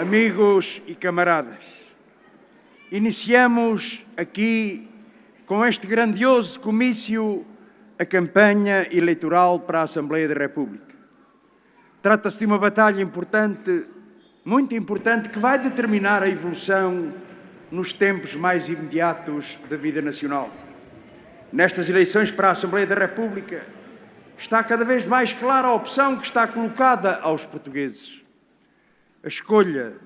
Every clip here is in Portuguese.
Amigos e camaradas, iniciamos aqui, com este grandioso comício, a campanha eleitoral para a Assembleia da República. Trata-se de uma batalha importante, muito importante, que vai determinar a evolução nos tempos mais imediatos da vida nacional. Nestas eleições para a Assembleia da República, está cada vez mais clara a opção que está colocada aos portugueses. A escolha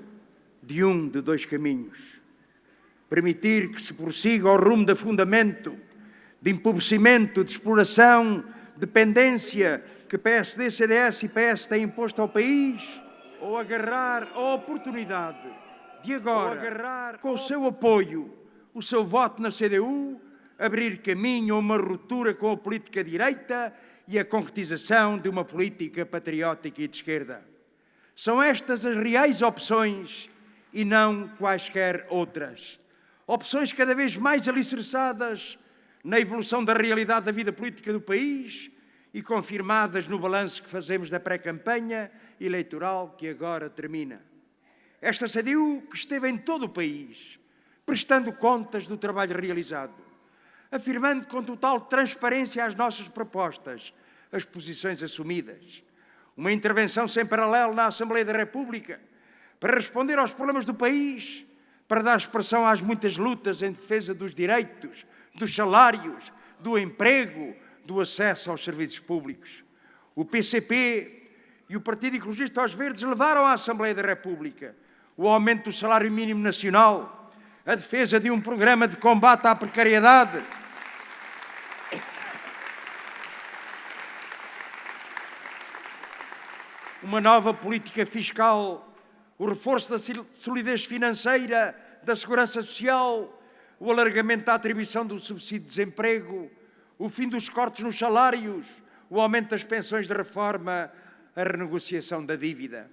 de um de dois caminhos. Permitir que se prossiga ao rumo de afundamento, de empobrecimento, de exploração, dependência que PSD, CDS e PS têm imposto ao país, ou agarrar a oportunidade de agora, com o seu apoio, o seu voto na CDU, abrir caminho a uma ruptura com a política direita e a concretização de uma política patriótica e de esquerda. São estas as reais opções e não quaisquer outras. Opções cada vez mais alicerçadas na evolução da realidade da vida política do país e confirmadas no balanço que fazemos da pré-campanha eleitoral que agora termina. Esta CDU que esteve em todo o país, prestando contas do trabalho realizado, afirmando com total transparência as nossas propostas, as posições assumidas. Uma intervenção sem paralelo na Assembleia da República para responder aos problemas do país, para dar expressão às muitas lutas em defesa dos direitos, dos salários, do emprego, do acesso aos serviços públicos. O PCP e o Partido Ecologista aos Verdes levaram à Assembleia da República o aumento do salário mínimo nacional, a defesa de um programa de combate à precariedade, uma nova política fiscal, o reforço da solidez financeira, da segurança social, o alargamento da atribuição do subsídio de desemprego, o fim dos cortes nos salários, o aumento das pensões de reforma, a renegociação da dívida.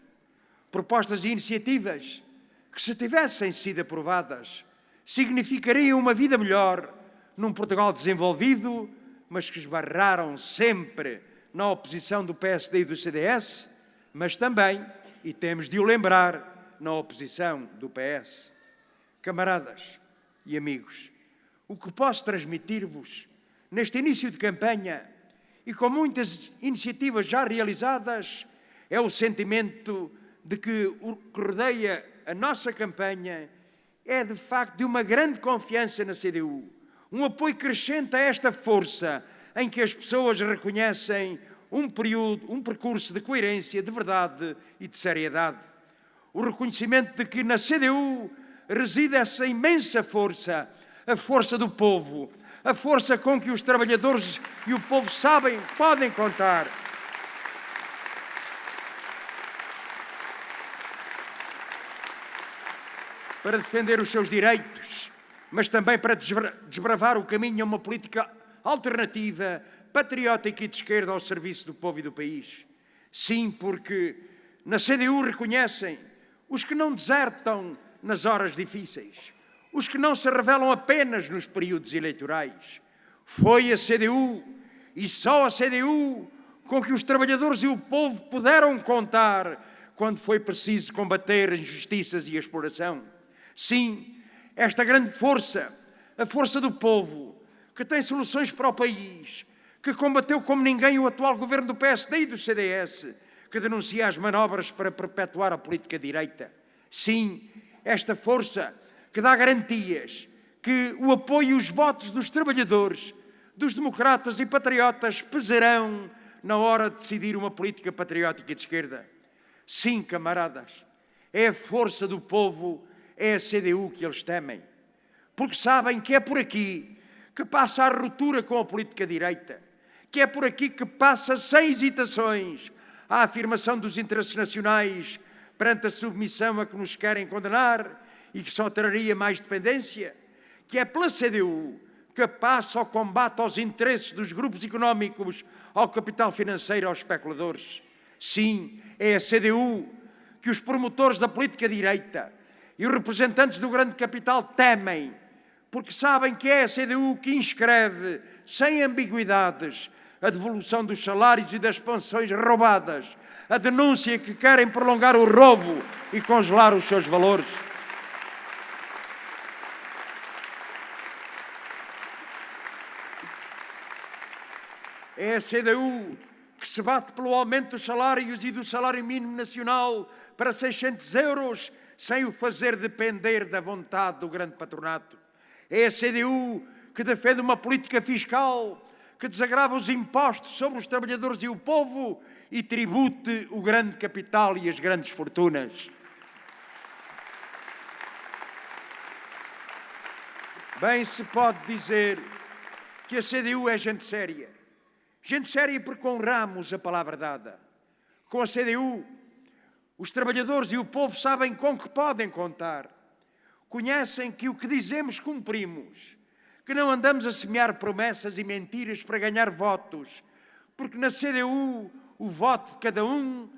Propostas e iniciativas que, se tivessem sido aprovadas, significariam uma vida melhor num Portugal desenvolvido, mas que esbarraram sempre na oposição do PSD e do CDS, mas também, e temos de o lembrar, na oposição do PS. Camaradas e amigos, o que posso transmitir-vos neste início de campanha e com muitas iniciativas já realizadas é o sentimento de que o que rodeia a nossa campanha é de facto de uma grande confiança na CDU, um apoio crescente a esta força em que as pessoas reconhecem um percurso de coerência, de verdade e de seriedade. O reconhecimento de que na CDU reside essa imensa força, a força do povo, a força com que os trabalhadores e o povo sabem, podem contar. Para defender os seus direitos, mas também para desbravar o caminho a uma política alternativa, patriótica e de esquerda ao serviço do povo e do país. Sim, porque na CDU reconhecem os que não desertam nas horas difíceis, os que não se revelam apenas nos períodos eleitorais. Foi a CDU e só a CDU com que os trabalhadores e o povo puderam contar quando foi preciso combater as injustiças e a exploração. Sim, esta grande força, a força do povo, que tem soluções para o país, que combateu como ninguém o atual governo do PSD e do CDS, que denuncia as manobras para perpetuar a política direita. Sim, esta força que dá garantias que o apoio e os votos dos trabalhadores, dos democratas e patriotas pesarão na hora de decidir uma política patriótica e de esquerda. Sim, camaradas, é a força do povo, é a CDU que eles temem, porque sabem que é por aqui que passa a ruptura com a política direita, que é por aqui que passa sem hesitações a afirmação dos interesses nacionais perante a submissão a que nos querem condenar e que só traria mais dependência, que é pela CDU que passa ao combate aos interesses dos grupos económicos, ao capital financeiro, aos especuladores. Sim, é a CDU que os promotores da política direita e os representantes do grande capital temem, porque sabem que é a CDU que inscreve, sem ambiguidades, a devolução dos salários e das pensões roubadas, a denúncia que querem prolongar o roubo e congelar os seus valores. É a CDU que se bate pelo aumento dos salários e do salário mínimo nacional para 600 euros, sem o fazer depender da vontade do grande patronato. É a CDU que defende uma política fiscal que desagrava os impostos sobre os trabalhadores e o povo e tribute o grande capital e as grandes fortunas. Bem se pode dizer que a CDU é gente séria. Gente séria porque honramos a palavra dada. Com a CDU, os trabalhadores e o povo sabem com que podem contar. Conhecem que o que dizemos cumprimos, que não andamos a semear promessas e mentiras para ganhar votos, porque na CDU o voto de cada um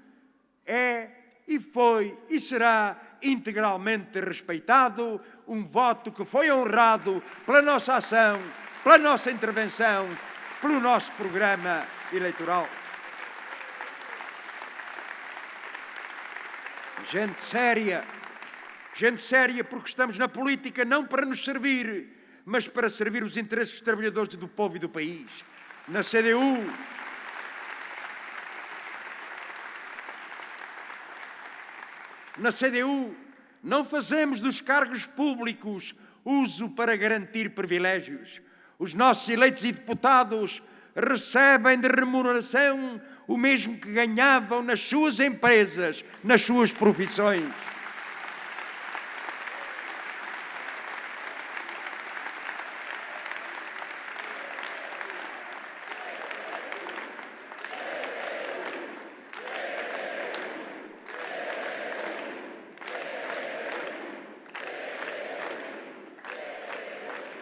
é e foi e será integralmente respeitado, um voto que foi honrado pela nossa ação, pela nossa intervenção, pelo nosso programa eleitoral. Gente séria porque estamos na política não para nos servir, mas para servir os interesses dos trabalhadores, do povo e do país. Na CDU não fazemos dos cargos públicos uso para garantir privilégios. Os nossos eleitos e deputados recebem de remuneração o mesmo que ganhavam nas suas empresas, nas suas profissões.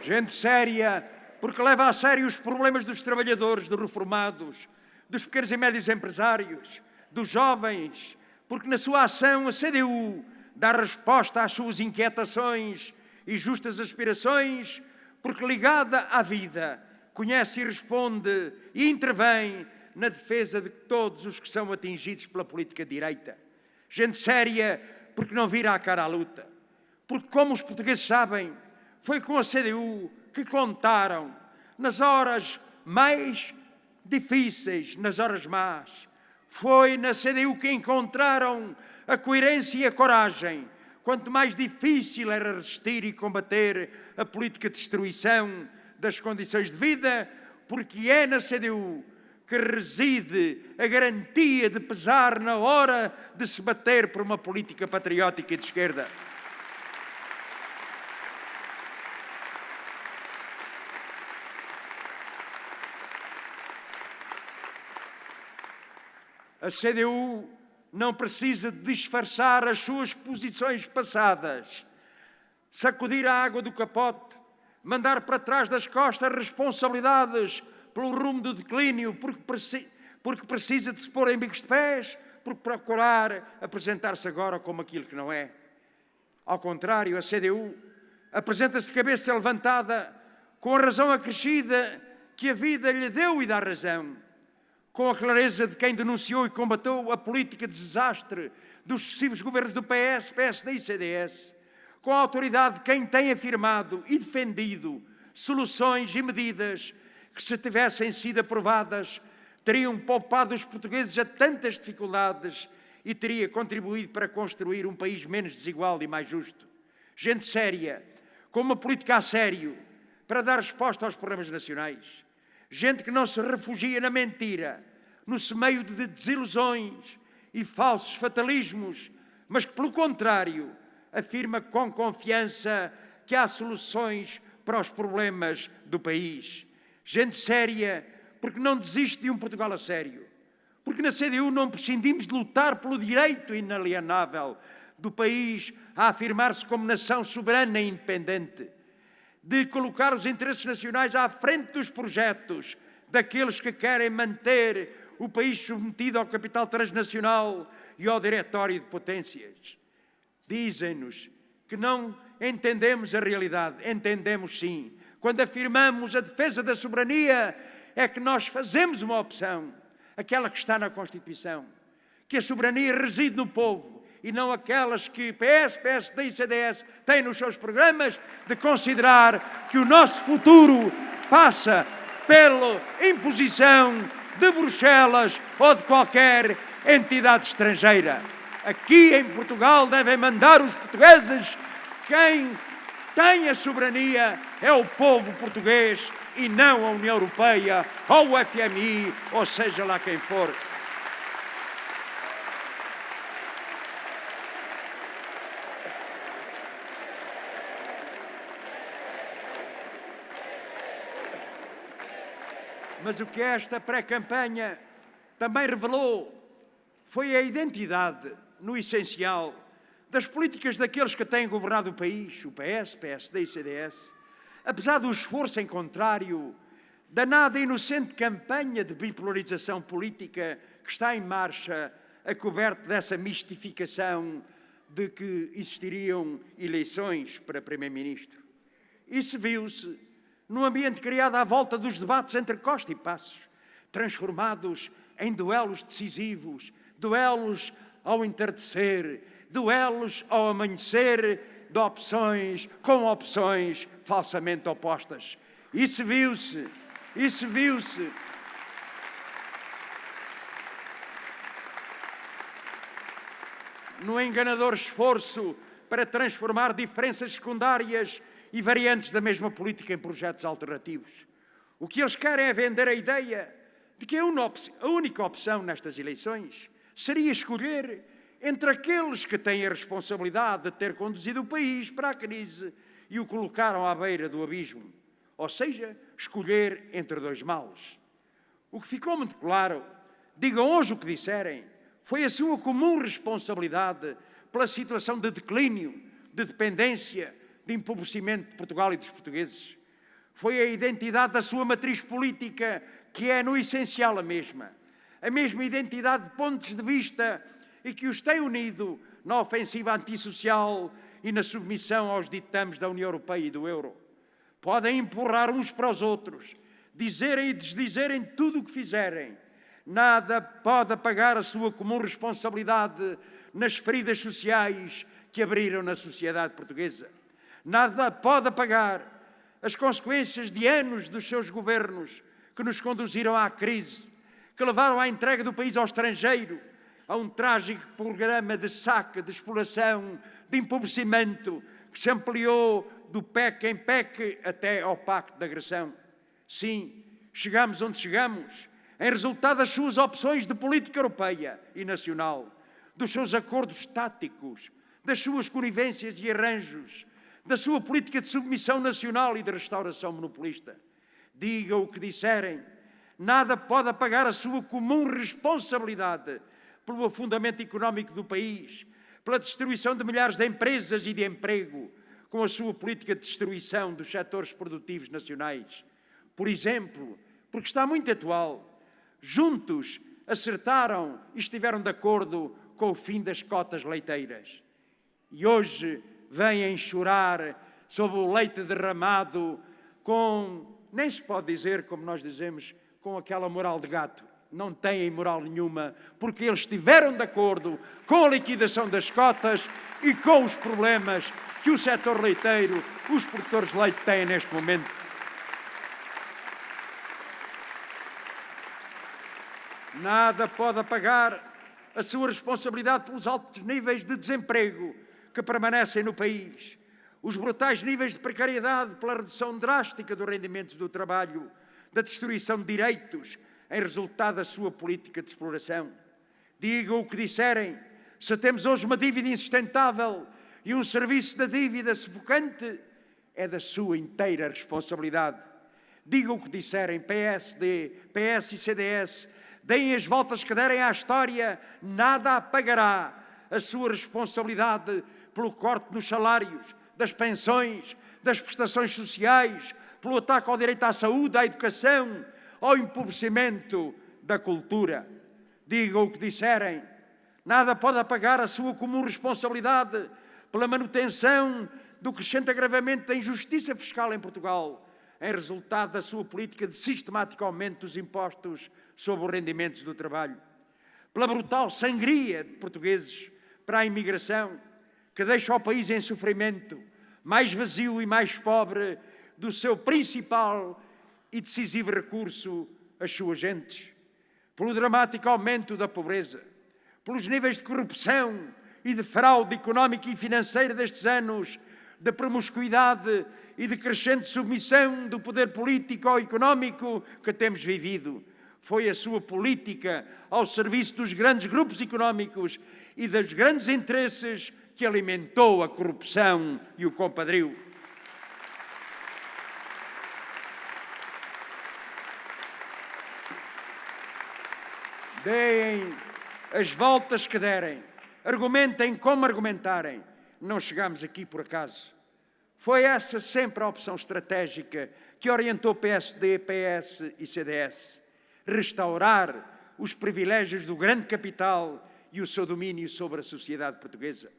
Gente séria, porque leva a sério os problemas dos trabalhadores, dos reformados, dos pequenos e médios empresários, dos jovens, porque na sua ação a CDU dá resposta às suas inquietações e justas aspirações, porque ligada à vida, conhece e responde e intervém na defesa de todos os que são atingidos pela política de direita. Gente séria, porque não vira a cara à luta, porque, como os portugueses sabem, foi com a CDU que contaram nas horas mais difíceis, nas horas más. Foi na CDU que encontraram a coerência e a coragem, quanto mais difícil era resistir e combater a política de destruição das condições de vida, porque é na CDU que reside a garantia de pesar na hora de se bater por uma política patriótica e de esquerda. A CDU não precisa de disfarçar as suas posições passadas, sacudir a água do capote, mandar para trás das costas responsabilidades pelo rumo do declínio, porque precisa de se pôr em bicos de pés, porque procurar apresentar-se agora como aquilo que não é. Ao contrário, a CDU apresenta-se de cabeça levantada, com a razão acrescida que a vida lhe deu e dá razão, com a clareza de quem denunciou e combateu a política de desastre dos sucessivos governos do PS, PSD e CDS, com a autoridade de quem tem afirmado e defendido soluções e medidas que, se tivessem sido aprovadas, teriam poupado os portugueses a tantas dificuldades e teria contribuído para construir um país menos desigual e mais justo. Gente séria, com uma política a sério, para dar resposta aos problemas nacionais. Gente que não se refugia na mentira, no semeio de desilusões e falsos fatalismos, mas que, pelo contrário, afirma com confiança que há soluções para os problemas do país. Gente séria, porque não desiste de um Portugal a sério. Porque na CDU não prescindimos de lutar pelo direito inalienável do país a afirmar-se como nação soberana e independente, de colocar os interesses nacionais à frente dos projetos daqueles que querem manter o país submetido ao capital transnacional e ao diretório de potências. Dizem-nos que não entendemos a realidade. Entendemos sim. Quando afirmamos a defesa da soberania, é que nós fazemos uma opção, aquela que está na Constituição, que a soberania reside no povo e não aquelas que PS, PSD e CDS têm nos seus programas, de considerar que o nosso futuro passa pela imposição de Bruxelas ou de qualquer entidade estrangeira. Aqui em Portugal devem mandar os portugueses. Quem tem a soberania é o povo português e não a União Europeia ou o FMI, ou seja lá quem for. Mas o que esta pré-campanha também revelou foi a identidade, no essencial, das políticas daqueles que têm governado o país, o PS, PSD e CDS, apesar do esforço em contrário da nada inocente campanha de bipolarização política que está em marcha, a coberto dessa mistificação de que existiriam eleições para Primeiro-Ministro. Isso viu-se no ambiente criado à volta dos debates entre Costa e Passos, transformados em duelos decisivos, duelos ao entardecer, duelos ao amanhecer, de opções com opções falsamente opostas. Isso viu-se. No enganador esforço para transformar diferenças secundárias e variantes da mesma política em projetos alternativos. O que eles querem é vender a ideia de que a única opção nestas eleições seria escolher entre aqueles que têm a responsabilidade de ter conduzido o país para a crise e o colocaram à beira do abismo. Ou seja, escolher entre dois males. O que ficou muito claro, digam hoje o que disserem, foi a sua comum responsabilidade pela situação de declínio, de dependência, de empobrecimento de Portugal e dos portugueses. Foi a identidade da sua matriz política, que é, no essencial, a mesma identidade de pontos de vista e que os tem unido na ofensiva antissocial e na submissão aos ditames da União Europeia e do euro. Podem empurrar uns para os outros, dizerem e desdizerem tudo o que fizerem. Nada pode apagar a sua comum responsabilidade nas feridas sociais que abriram na sociedade portuguesa. Nada pode apagar as consequências de anos dos seus governos que nos conduziram à crise, que levaram à entrega do país ao estrangeiro, a um trágico programa de saque, de exploração, de empobrecimento, que se ampliou do PEC em PEC até ao Pacto de Agressão. Sim, chegamos onde chegamos, em resultado das suas opções de política europeia e nacional, dos seus acordos táticos, das suas conivências e arranjos, da sua política de submissão nacional e de restauração monopolista. Digam o que disserem, nada pode apagar a sua comum responsabilidade pelo afundamento económico do país, pela destruição de milhares de empresas e de emprego, com a sua política de destruição dos setores produtivos nacionais. Por exemplo, porque está muito atual, juntos acertaram e estiveram de acordo com o fim das cotas leiteiras. E hoje vêm chorar sobre o leite derramado nem se pode dizer, como nós dizemos, com aquela moral de gato. Não têm moral nenhuma, porque eles estiveram de acordo com a liquidação das cotas e com os problemas que o setor leiteiro, os produtores de leite têm neste momento. Nada pode apagar a sua responsabilidade pelos altos níveis de desemprego que permanecem no país, os brutais níveis de precariedade pela redução drástica dos rendimentos do trabalho, da destruição de direitos em resultado da sua política de exploração. Digam o que disserem, se temos hoje uma dívida insustentável e um serviço da dívida sufocante, é da sua inteira responsabilidade. Digam o que disserem, PSD, PS e CDS, deem as voltas que derem à história, nada apagará a sua responsabilidade pelo corte nos salários, das pensões, das prestações sociais, pelo ataque ao direito à saúde, à educação, ao empobrecimento da cultura. Digam o que disserem, nada pode apagar a sua comum responsabilidade pela manutenção do crescente agravamento da injustiça fiscal em Portugal, em resultado da sua política de sistemático aumento dos impostos sobre os rendimentos do trabalho. pela brutal sangria de portugueses para a imigração, que deixa o país em sofrimento, mais vazio e mais pobre do seu principal e decisivo recurso, as suas gentes, pelo dramático aumento da pobreza, pelos níveis de corrupção e de fraude económica e financeira destes anos, de promiscuidade e de crescente submissão do poder político ou económico que temos vivido. Foi a sua política ao serviço dos grandes grupos económicos e dos grandes interesses que alimentou a corrupção e o compadrio. Deem as voltas que derem, argumentem como argumentarem, não chegamos aqui por acaso. Foi essa sempre a opção estratégica que orientou PSD, PS e CDS. Restaurar os privilégios do grande capital e o seu domínio sobre a sociedade portuguesa.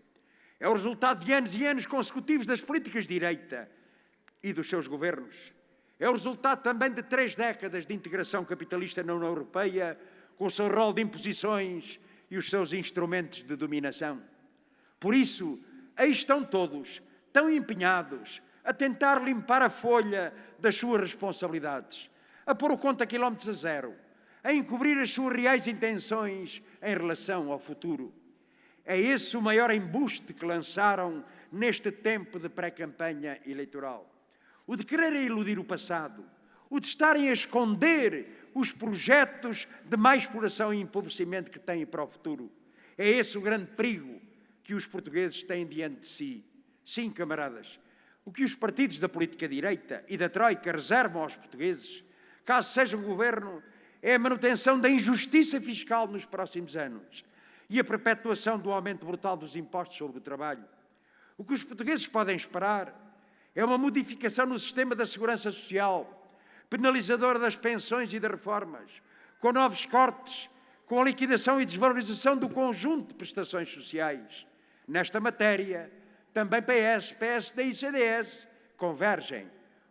É o resultado de anos e anos consecutivos das políticas de direita e dos seus governos. É o resultado também de 3 décadas de integração capitalista na União Europeia, com o seu rol de imposições e os seus instrumentos de dominação. Por isso, aí estão todos, tão empenhados a tentar limpar a folha das suas responsabilidades, a pôr o conta quilómetros a zero, a encobrir as suas reais intenções em relação ao futuro. É esse o maior embuste que lançaram neste tempo de pré-campanha eleitoral. O de quererem iludir o passado, o de estarem a esconder os projetos de má exploração e empobrecimento que têm para o futuro. É esse o grande perigo que os portugueses têm diante de si. Sim, camaradas, o que os partidos da política direita e da Troika reservam aos portugueses, caso seja um governo, é a manutenção da injustiça fiscal nos próximos anos e a perpetuação do aumento brutal dos impostos sobre o trabalho. O que os portugueses podem esperar é uma modificação no sistema da segurança social, penalizadora das pensões e das reformas, com novos cortes, com a liquidação e desvalorização do conjunto de prestações sociais. Nesta matéria, também PS, PSD e CDS convergem.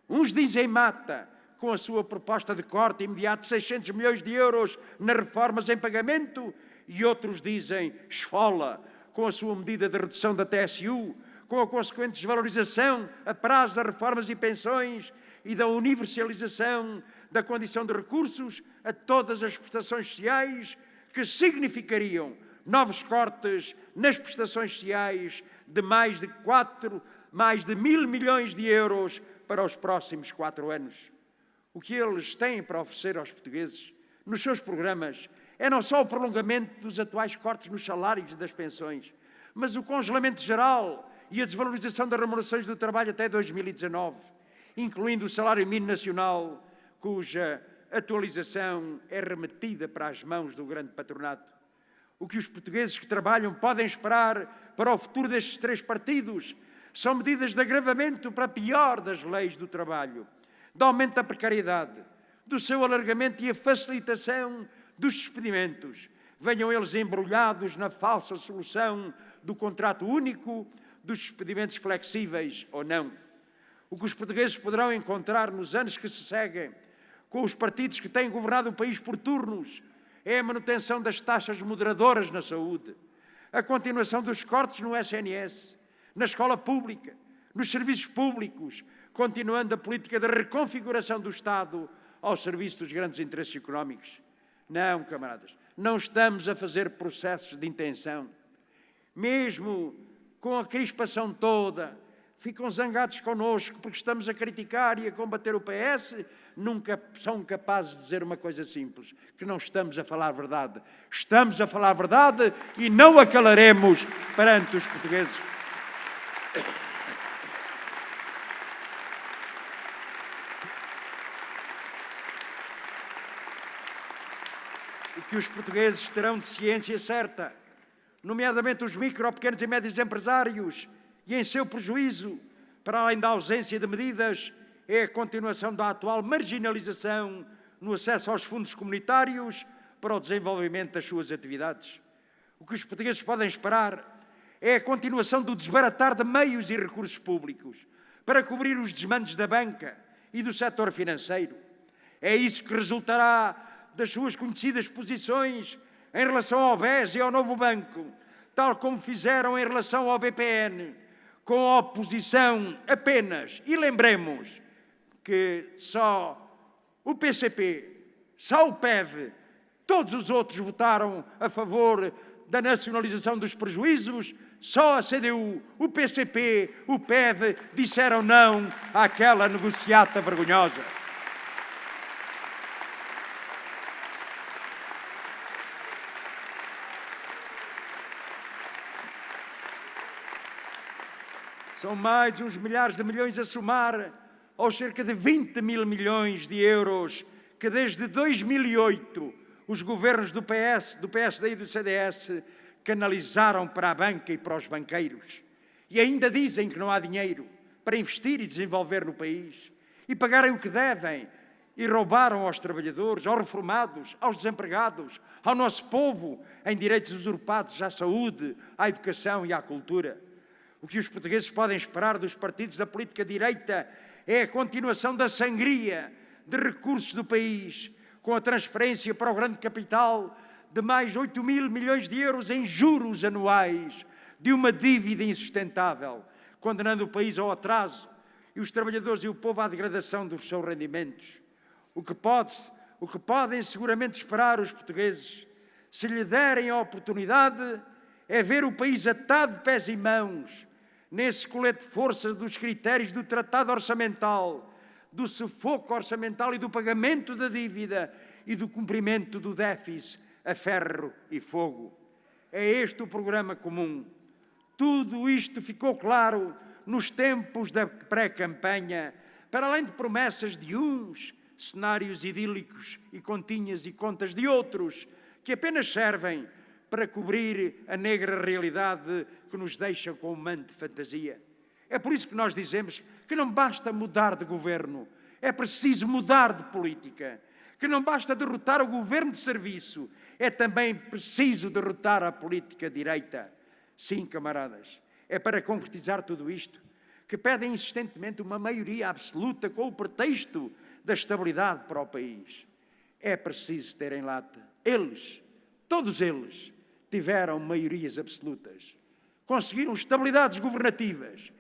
Uns dizem mata, com a sua proposta de corte imediato de 600 milhões de euros nas reformas em pagamento, e outros dizem esfola, com a sua medida de redução da TSU, com a consequente desvalorização a prazo das reformas e pensões e da universalização da condição de recursos a todas as prestações sociais, que significariam novos cortes nas prestações sociais de mais de 1.000 milhões de euros para os próximos 4 anos. O que eles têm para oferecer aos portugueses nos seus programas é não só o prolongamento dos atuais cortes nos salários e das pensões, mas o congelamento geral e a desvalorização das remunerações do trabalho até 2019, incluindo o salário mínimo nacional, cuja atualização é remetida para as mãos do grande patronato. O que os portugueses que trabalham podem esperar para o futuro destes 3 partidos são medidas de agravamento para a pior das leis do trabalho, de aumento da precariedade, do seu alargamento e a facilitação dos despedimentos, venham eles embrulhados na falsa solução do contrato único, dos despedimentos flexíveis ou não. O que os portugueses poderão encontrar nos anos que se seguem, com os partidos que têm governado o país por turnos, é a manutenção das taxas moderadoras na saúde, a continuação dos cortes no SNS, na escola pública, nos serviços públicos, continuando a política de reconfiguração do Estado ao serviço dos grandes interesses económicos. Não, camaradas, não estamos a fazer processos de intenção. Mesmo com a crispação toda, ficam zangados connosco porque estamos a criticar e a combater o PS, nunca são capazes de dizer uma coisa simples, que não estamos a falar a verdade. Estamos a falar a verdade e não a calaremos perante os portugueses. O que os portugueses terão de ciência certa, nomeadamente os micro, pequenos e médios empresários, e em seu prejuízo, para além da ausência de medidas, é a continuação da atual marginalização no acesso aos fundos comunitários para o desenvolvimento das suas atividades. O que os portugueses podem esperar é a continuação do desbaratar de meios e recursos públicos para cobrir os desmandos da banca e do setor financeiro. É isso que resultará das suas conhecidas posições em relação ao BES e ao novo banco, tal como fizeram em relação ao BPN, com a oposição apenas. E lembremos que só o PCP, só o PEV, todos os outros votaram a favor da nacionalização dos prejuízos, só a CDU, o PCP, o PEV disseram não àquela negociata vergonhosa. São mais de uns milhares de milhões a somar aos cerca de 20 mil milhões de euros que desde 2008 os governos do PS, do PSD e do CDS canalizaram para a banca e para os banqueiros. E ainda dizem que não há dinheiro para investir e desenvolver no país e pagarem o que devem e roubaram aos trabalhadores, aos reformados, aos desempregados, ao nosso povo em direitos usurpados à saúde, à educação e à cultura. O que os portugueses podem esperar dos partidos da política direita é a continuação da sangria de recursos do país, com a transferência para o grande capital de mais 8 mil milhões de euros em juros anuais de uma dívida insustentável, condenando o país ao atraso e os trabalhadores e o povo à degradação dos seus rendimentos. O que podem seguramente esperar os portugueses, se lhe derem a oportunidade, é ver o país atado de pés e mãos nesse colete de forças dos critérios do tratado orçamental, do sufoco orçamental e do pagamento da dívida e do cumprimento do déficit a ferro e fogo. É este o programa comum. Tudo isto ficou claro nos tempos da pré-campanha, para além de promessas de uns, cenários idílicos e continhas e contas de outros, que apenas servem para cobrir a negra realidade que nos deixa com um manto de fantasia. É por isso que nós dizemos que não basta mudar de governo, é preciso mudar de política. Que não basta derrotar o governo de serviço, é também preciso derrotar a política direita. Sim, camaradas, é para concretizar tudo isto que pedem insistentemente uma maioria absoluta com o pretexto da estabilidade para o país. É preciso ter em lata. Eles, todos eles, tiveram maiorias absolutas. Conseguiram estabilidades governativas.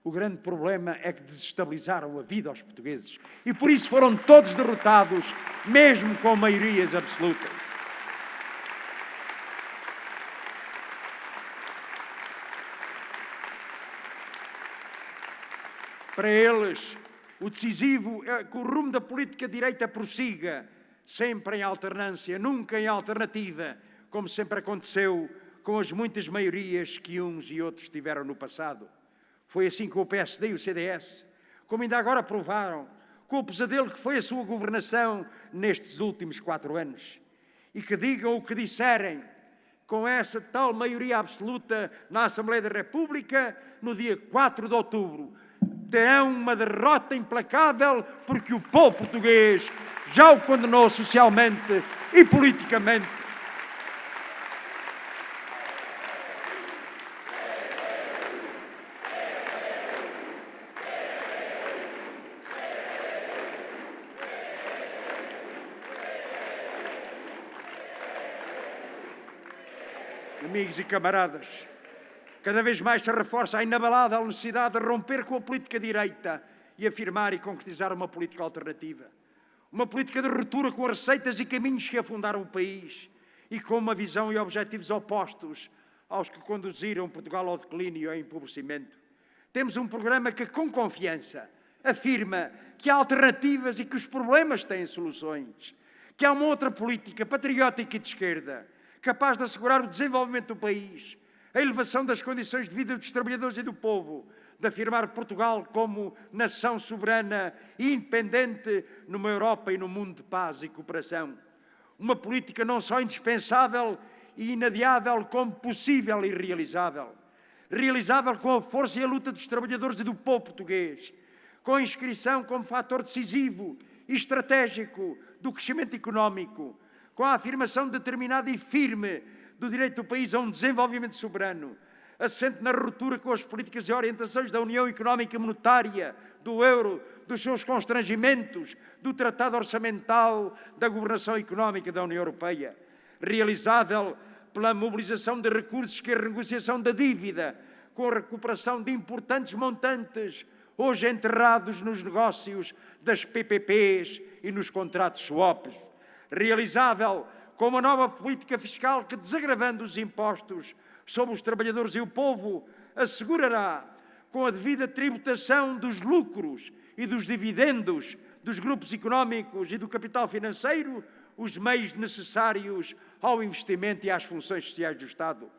O grande problema é que desestabilizaram a vida aos portugueses e por isso foram todos derrotados, mesmo com maiorias absolutas. Para eles, o decisivo é que o rumo da política direita prossiga, sempre em alternância, nunca em alternativa, como sempre aconteceu com as muitas maiorias que uns e outros tiveram no passado. Foi assim com o PSD e o CDS, como ainda agora provaram, com o pesadelo que foi a sua governação nestes últimos 4 anos. E que digam o que disserem, com essa tal maioria absoluta na Assembleia da República, no dia 4 de outubro, terão uma derrota implacável, porque o povo português já o condenou socialmente e politicamente. Amigos e camaradas, cada vez mais se reforça a inabalável necessidade de romper com a política direita e afirmar e concretizar uma política alternativa. Uma política de ruptura com as receitas e caminhos que afundaram o país e com uma visão e objetivos opostos aos que conduziram Portugal ao declínio e ao empobrecimento. Temos um programa que, com confiança, afirma que há alternativas e que os problemas têm soluções, que há uma outra política patriótica e de esquerda, capaz de assegurar o desenvolvimento do país, a elevação das condições de vida dos trabalhadores e do povo, de afirmar Portugal como nação soberana e independente numa Europa e num mundo de paz e cooperação. Uma política não só indispensável e inadiável, como possível e realizável. Realizável com a força e a luta dos trabalhadores e do povo português, com a inscrição como fator decisivo e estratégico do crescimento económico, com a afirmação determinada e firme do direito do país a um desenvolvimento soberano, assente na ruptura com as políticas e orientações da União Económica e Monetária, do euro, dos seus constrangimentos, do Tratado Orçamental, da governação económica da União Europeia. realizável pela mobilização de recursos que a renegociação da dívida, com a recuperação de importantes montantes, hoje enterrados nos negócios das PPPs e nos contratos swaps. Realizável com uma nova política fiscal que, desagravando os impostos sobre os trabalhadores e o povo, assegurará, com a devida tributação dos lucros e dos dividendos dos grupos económicos e do capital financeiro, os meios necessários ao investimento e às funções sociais do Estado.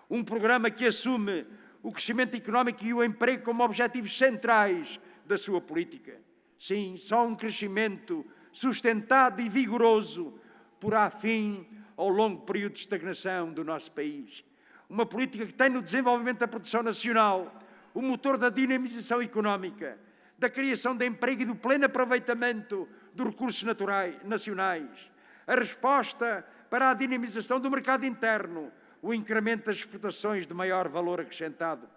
Um programa que assume o crescimento económico e o emprego como objetivos centrais da sua política. Sim, só um crescimento sustentado e vigoroso porá fim ao longo período de estagnação do nosso país. Uma política que tem no desenvolvimento da produção nacional o motor da dinamização económica, da criação de emprego e do pleno aproveitamento dos recursos nacionais, a resposta para a dinamização do mercado interno, o incremento das exportações de maior valor acrescentado.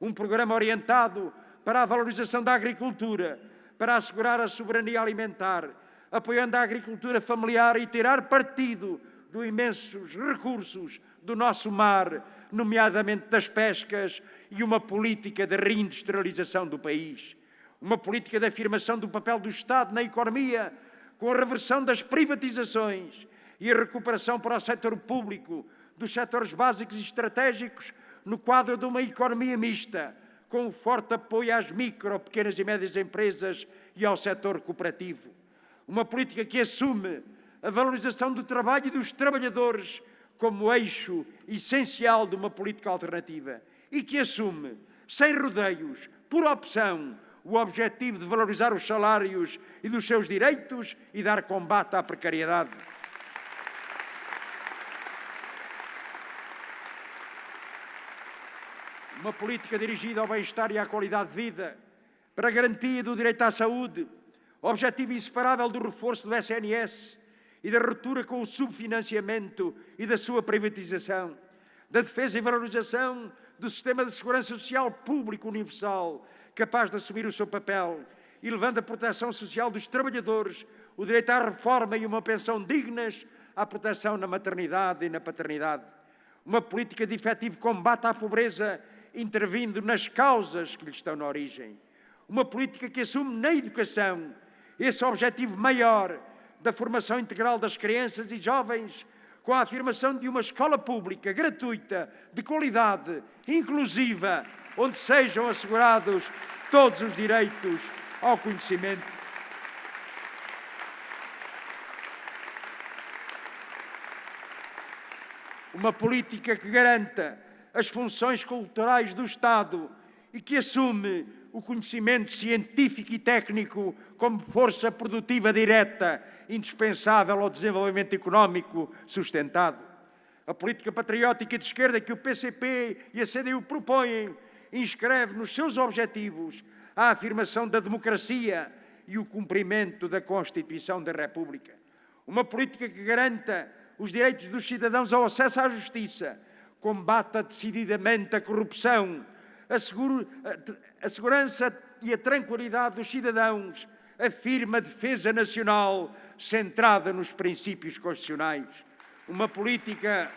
Um programa orientado para a valorização da agricultura, para assegurar a soberania alimentar, apoiando a agricultura familiar e tirar partido dos imensos recursos do nosso mar, nomeadamente das pescas, e uma política de reindustrialização do país. Uma política de afirmação do papel do Estado na economia, com a reversão das privatizações e a recuperação para o setor público dos setores básicos e estratégicos no quadro de uma economia mista, com um forte apoio às micro, pequenas e médias empresas e ao setor cooperativo. Uma política que assume a valorização do trabalho e dos trabalhadores como eixo essencial de uma política alternativa e que assume, sem rodeios, por opção, o objetivo de valorizar os salários e dos seus direitos e dar combate à precariedade. Uma política dirigida ao bem-estar e à qualidade de vida, para a garantia do direito à saúde, objetivo inseparável do reforço do SNS e da ruptura com o subfinanciamento e da sua privatização, da defesa e valorização do sistema de segurança social público universal, capaz de assumir o seu papel, e levando a proteção social dos trabalhadores, o direito à reforma e uma pensão dignas, à proteção na maternidade e na paternidade. Uma política de efetivo combate à pobreza, intervindo nas causas que lhe estão na origem. Uma política que assume na educação esse objetivo maior da formação integral das crianças e jovens, com a afirmação de uma escola pública, gratuita, de qualidade, inclusiva, onde sejam assegurados todos os direitos ao conhecimento. Uma política que garanta as funções culturais do Estado e que assume o conhecimento científico e técnico como força produtiva direta, indispensável ao desenvolvimento económico sustentado. A política patriótica de esquerda que o PCP e a CDU propõem inscreve nos seus objetivos a afirmação da democracia e o cumprimento da Constituição da República. Uma política que garanta os direitos dos cidadãos ao acesso à justiça, combata decididamente a corrupção, a segurança e a tranquilidade dos cidadãos, afirma a defesa nacional centrada nos princípios constitucionais. Uma política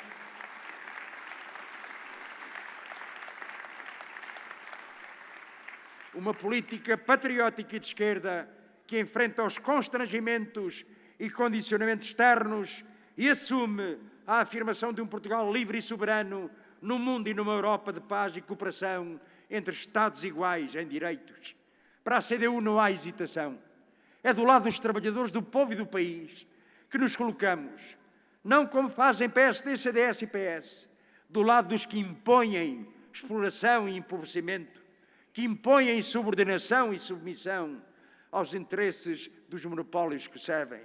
patriótica e de esquerda que enfrenta os constrangimentos e condicionamentos externos e assume a afirmação de um Portugal livre e soberano num mundo e numa Europa de paz e cooperação entre Estados iguais em direitos. Para a CDU não há hesitação. É do lado dos trabalhadores, do povo e do país que nos colocamos, não como fazem PSD, CDS e PS, do lado dos que impõem exploração e empobrecimento, que impõem subordinação e submissão aos interesses dos monopólios que servem.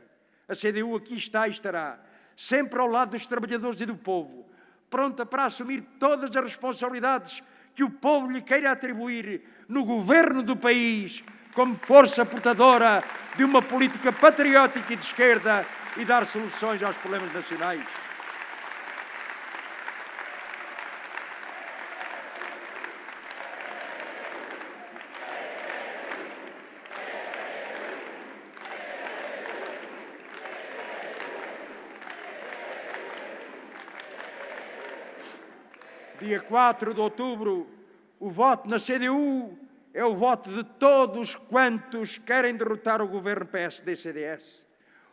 A CDU aqui está e estará, sempre ao lado dos trabalhadores e do povo, pronta para assumir todas as responsabilidades que o povo lhe queira atribuir no governo do país, como força portadora de uma política patriótica e de esquerda e dar soluções aos problemas nacionais. Dia 4 de outubro, o voto na CDU é o voto de todos quantos querem derrotar o governo PSD-CDS.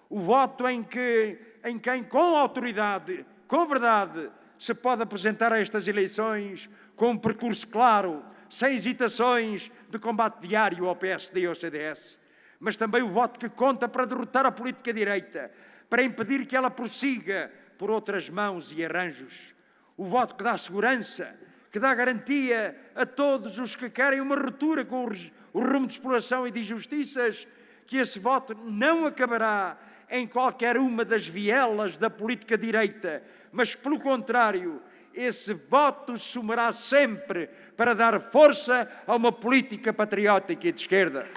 O voto em quem, com autoridade, com verdade, se pode apresentar a estas eleições com um percurso claro, sem hesitações de combate diário ao PSD e ao CDS. Mas também o voto que conta para derrotar a política direita, para impedir que ela prossiga por outras mãos e arranjos. O voto que dá segurança, que dá garantia a todos os que querem uma ruptura com o rumo de exploração e de injustiças, que esse voto não acabará em qualquer uma das vielas da política direita, mas, pelo contrário, esse voto somará sempre para dar força a uma política patriótica e de esquerda.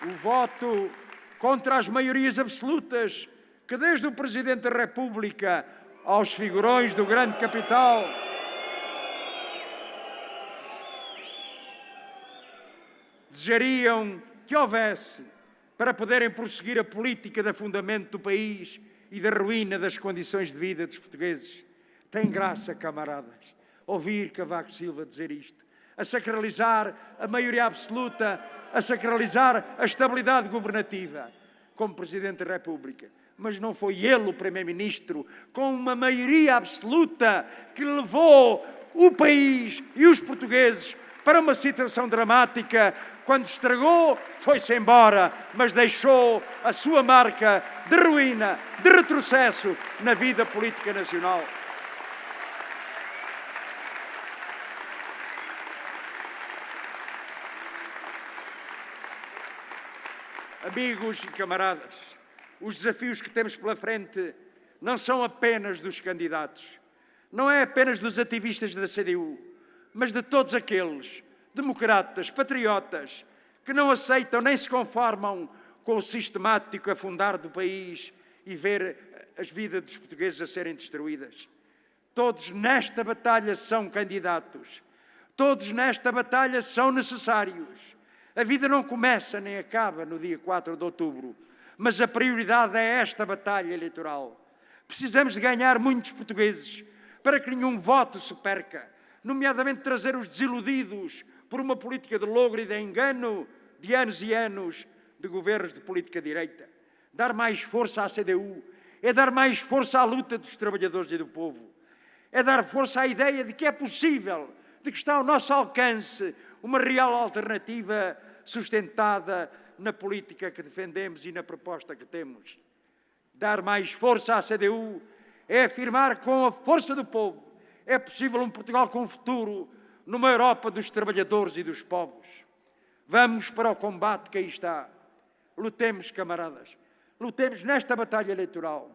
O voto contra as maiorias absolutas que, desde o Presidente da República aos figurões do grande capital, desejariam que houvesse para poderem prosseguir a política de afundamento do país e da ruína das condições de vida dos portugueses. Tem graça, camaradas, ouvir Cavaco Silva dizer isto, a sacralizar a maioria absoluta, a sacralizar a estabilidade governativa como Presidente da República. Mas não foi ele o Primeiro-Ministro, com uma maioria absoluta, que levou o país e os portugueses para uma situação dramática. Quando estragou, foi-se embora, mas deixou a sua marca de ruína, de retrocesso na vida política nacional. Amigos e camaradas, os desafios que temos pela frente não são apenas dos candidatos, não é apenas dos ativistas da CDU, mas de todos aqueles democratas, patriotas, que não aceitam nem se conformam com o sistemático afundar do país e ver as vidas dos portugueses a serem destruídas. Todos nesta batalha são candidatos, todos nesta batalha são necessários. A vida não começa nem acaba no dia 4 de outubro, mas a prioridade é esta batalha eleitoral. Precisamos de ganhar muitos portugueses para que nenhum voto se perca, nomeadamente trazer os desiludidos por uma política de logro e de engano de anos e anos de governos de política direita. Dar mais força à CDU é dar mais força à luta dos trabalhadores e do povo. É dar força à ideia de que é possível, de que está ao nosso alcance uma real alternativa sustentada na política que defendemos e na proposta que temos. Dar mais força à CDU é afirmar com a força do povo é possível um Portugal com futuro numa Europa dos trabalhadores e dos povos. Vamos para o combate que aí está. Lutemos, camaradas. Lutemos nesta batalha eleitoral.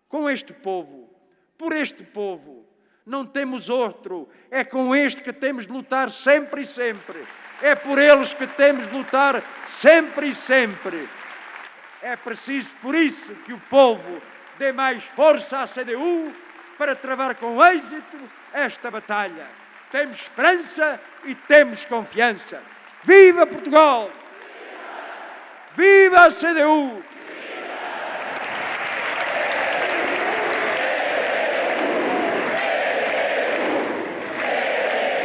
Com este povo, por este povo. Não temos outro. É com este que temos de lutar sempre e sempre. É por eles que temos de lutar sempre e sempre. É preciso, por isso, que o povo dê mais força à CDU para travar com êxito esta batalha. Temos esperança e temos confiança. Viva Portugal! Viva a CDU!